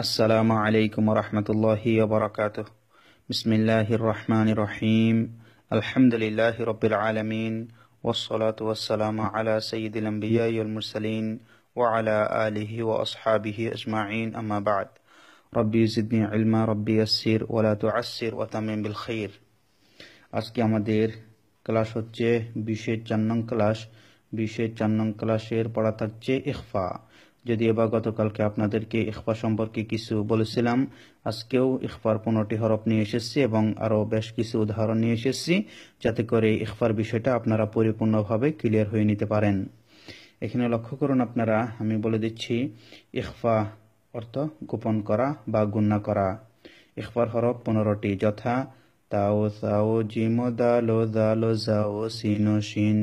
আসসালামু আলাইকুম রহমতুল্লাহি ওবরাকাতুহ। বিসমিল্লাহির রহমানির রহিম। আলহামদুলিল্লাহি রাব্বিল আলামিন ওয়াসসালাতু ওয়াসসালামু আলা সাইয়্যিদিল আমবিয়াই ওয়াল মুরসালিন ওয়া আলা আলিহি ওয়া আসহাবিহি আজমাইন, আম্মা বা'দ। রব্বি জিদনি ইলমা, রব্বি ইয়াসসির ওয়া লা তু'আসসির ওয়া তামিম বিল খাইর। আজকে আমাদের ক্লাস হচ্ছে 20-এর 4 নং ক্লাস। 20-এর 4 নং ক্লাসের পড়া থাকছে ইখফা। যদি এবার গতকালকে আপনাদেরকে ইখফা সম্পর্কে কিছু বলেছিলাম, আজকেও ইখফার 15টি হরফ নিয়ে এসেছি এবং আরও বেশ কিছু উদাহরণ নিয়ে এসেছি, যাতে করে ইখফার বিষয়টা আপনারা পরিপূর্ণভাবে ক্লিয়ার হয়ে নিতে পারেন। এখানে লক্ষ্য করুন আপনারা, আমি বলে দিচ্ছি ইখফা অর্থ গোপন করা বা গুণনা করা। ইখফার হরফ 15টি, যথা তাও সাও জিম দালো দালো জাও সিনো শিন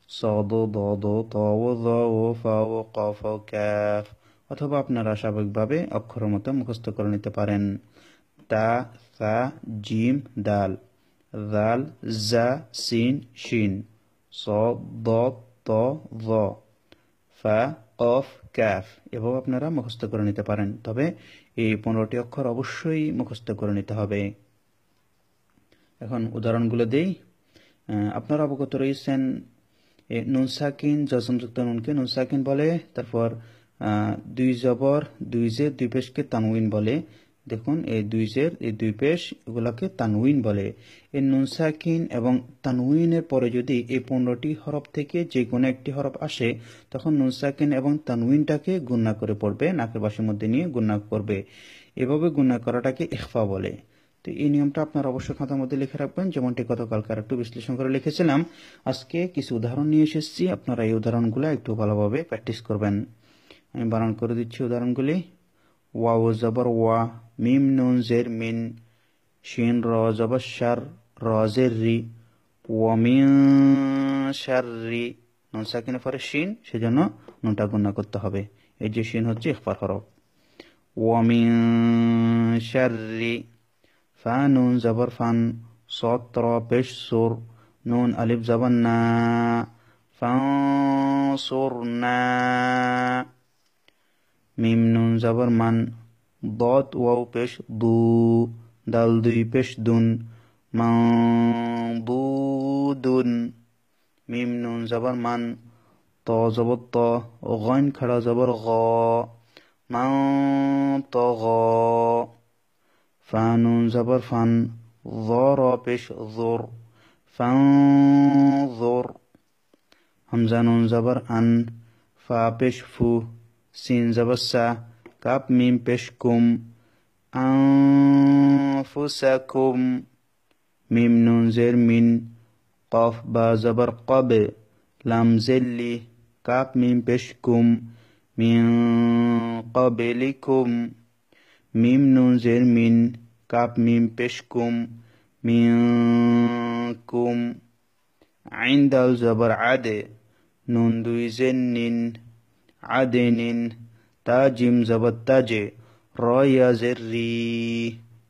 সদ দদ তাও যাও ফাও কফ কাফ। অথবা আপনারা স্বাভাবিকভাবে অক্ষরের মতো মুখস্থ করে নিতে পারেন। তা সা জিম দাল, দাল জা সিন শিন সদ দদ ত য ফা কফ কাফ। এভাবে আপনারা মুখস্থ করে নিতে পারেন, তবে এই 15টি অক্ষর অবশ্যই মুখস্থ করে নিতে হবে। এখন উদাহরণগুলো দেই। আপনারা অবগত রয়েছেন নুন সাকিন, জজমযুক্ত নুনকে নুন সাকিন বলে। তারপর দুই জবর, দুই জের, দুই পেশকে তানউইন বলে। দেখুন, এই দুই জের, এই দুই পেশ, এগুলাকে তানউইন বলে। এই নুন সাকিন এবং তানউইনের পরে যদি এই 15টি হরফ থেকে যে কোনো একটি হরফ আসে, তখন নুন সাকিন এবং তানউইনটাকে গুণনা করে পড়বে, নাকের বাসের মধ্যে নিয়ে গুণনা করবে। এভাবে গুণনা করাটাকে ইখফা বলে। তো এই নিয়মটা আপনারা অবশ্যই খাতার মধ্যে লিখে রাখবেন, যেমনটি গতকালকে একটু বিশ্লেষণ করে লিখেছিলাম। আজকে কিছু উদাহরণ নিয়ে এসেছি, আপনারা এই উদাহরণগুলো একটু ভালোভাবে প্র্যাকটিস করবেন। আমি বানান করে দিচ্ছি উদাহরণগুলি। ওয়াও জবর ওয়া, মিম নুন জের মিন, শিন র জবর শার, র জের রি, ওয়া মিন শাররি। নুন সাকিনের পরে শিন, সেজন্য নুনটা গুণনা করতে হবে। এই যে শিন হচ্ছে ইখফার হরফ। ওয়া মিন শাররি। ফা নুন জবর ফান, صاد র পেশ সুর, নুন আলিফ জবর না, ফানসুরনা। মিম নুন জবর মান, ضاد ওয়াও পেশ দু, দাল দুই পেশ দুন, মানদুদুন। মিম নুন জবর মান, ত জবর ত, গইন খাড়া জবর গ, মানতগ। ফা নুন জবর ফান, য র পেশ জুর, ফানজুর। হামজা নুন জবর আন, ফা পেশ ফু, সিন জবর সা, কাপ মিম পেশ কুম, আনফুসাকুম। মিম নুন জের মিন, কফ বা জবর কব, লাম জেল্লি, কাপ মিম পেশ কুম, মিন কবলিকুম। মিম নুন জের মিন, কাপ মিম পেশ কুম, মিনকুম। আইন দাল জবর আদে, নুন দুই জের নিন, আদেনিন। তা জিম জবর তাজে, র ইয়া জের রি,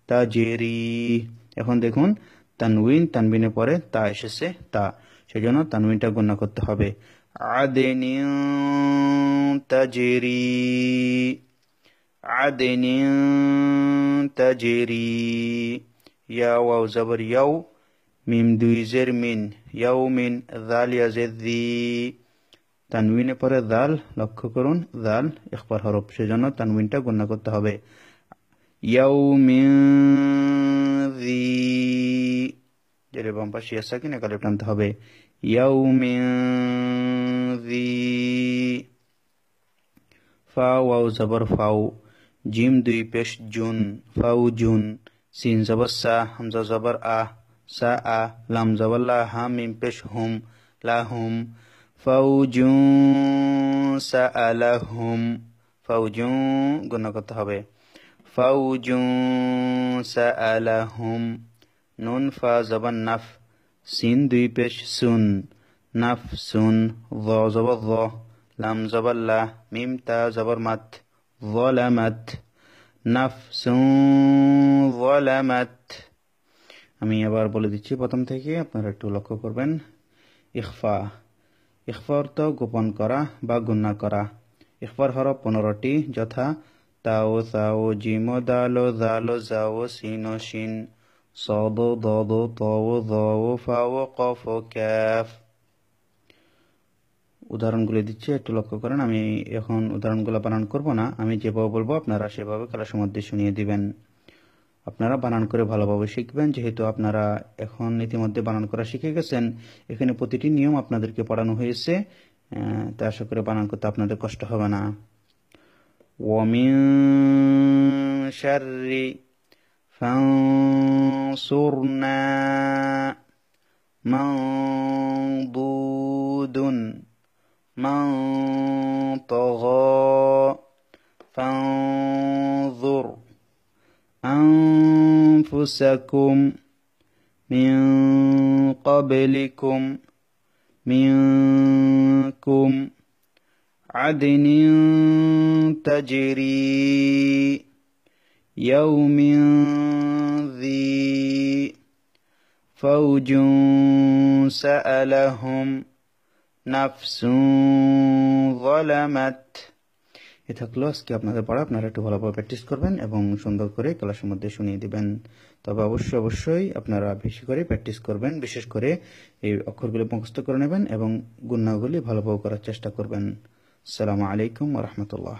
তাজেরি। এখন দেখুন, তানউইন, তানবিনের পরে তা এসেছে, তা, সেজন্য তানউইনটা গণনা করতে হবে। আদেনিন তাজেরি, আদেনিন তাজেরি। ইয়া ওয়াও জবর ইয়াও, মিম দুই জের মিন, ইয়াও মিন, জাল ইয়া জের দি। তানউইনের পরে জাল, লক্ষ্য করুন, জাল ইখফার হরফ, সেজন্য তানউইনটা গণনা করতে হবে। ইয়াও মিন জি, যেটা বাম পাশে ইয়া সাকিন একালে টানতে হবে। ইয়াও মিন জি। ফা ওয়াও জবর ফাও, জিম দুই পেশ জুন, ফাউ জুন। সিন জবর সা, হামজা জবর আ, সা আ, লাম জবর লা, হা মিম পেশ হুম, লা হুম। ফাউজুন সাআলাহুম, ফাউজুন গুণা করতে হবে। ফাউজুন সাআলাহুম। নুন ফা জবর নাফ, সিন দুই পেশ সুন, নাফ সুন। য জবর য, লাম জবর লা, মিম তা জবর মাত, যালামাত। নাফসুন যালামাত। আমি আবার বলে দিচ্ছি প্রথম থেকে, আপনারা একটু লক্ষ্য করবেন। ইখফা, ইখফা অর্থ গোপন করা বা গুণনা করা। ইখফার হরফ 15টি, যথা তাও তাও জিম দালো দালো জাও সিন শিন صاد ضاد طاو ضاو ফাও কফ কাফ। উদাহরণগুলো দিচ্ছি, একটু লক্ষ্য করেন। আমি এখন উদাহরণগুলো বানান করব না, আমি যেভাবে বলবো আপনারা সেভাবে ক্লাসের মধ্যে শুনিয়ে দিবেন। আপনারা বানান করে ভালোভাবে শিখবেন, যেহেতু আপনারা এখন ইতিমধ্যে বানান করা শিখে গেছেন। এখানে প্রতিটি নিয়ম আপনাদেরকে পড়ানো হয়েছে, তাই আশা করে বানান করতে আপনাদের কষ্ট হবে না। ওয়ামিন শাররি ফানসুরনা মানদুদুন মান তাগা ফানজুর أنفسكم من قبلكم منكم عدن تجري يوم ذي فوج سألهم نفس ظلمت। এ থাকলো আজকে আপনাদের পড়া। আপনারা একটু ভালোভাবে প্র্যাকটিস করবেন এবং সুন্দর করে ক্লাসের মধ্যে শুনিয়ে দিবেন। তবে অবশ্যই আপনারা বেশি করে প্র্যাকটিস করবেন, বিশেষ করে এই অক্ষরগুলো মুখস্থ করে নেবেন এবং গুণনাগুলি ভালোভাবে করার চেষ্টা করবেন। আসসালামু আলাইকুম ওয়া রাহমাতুল্লাহ।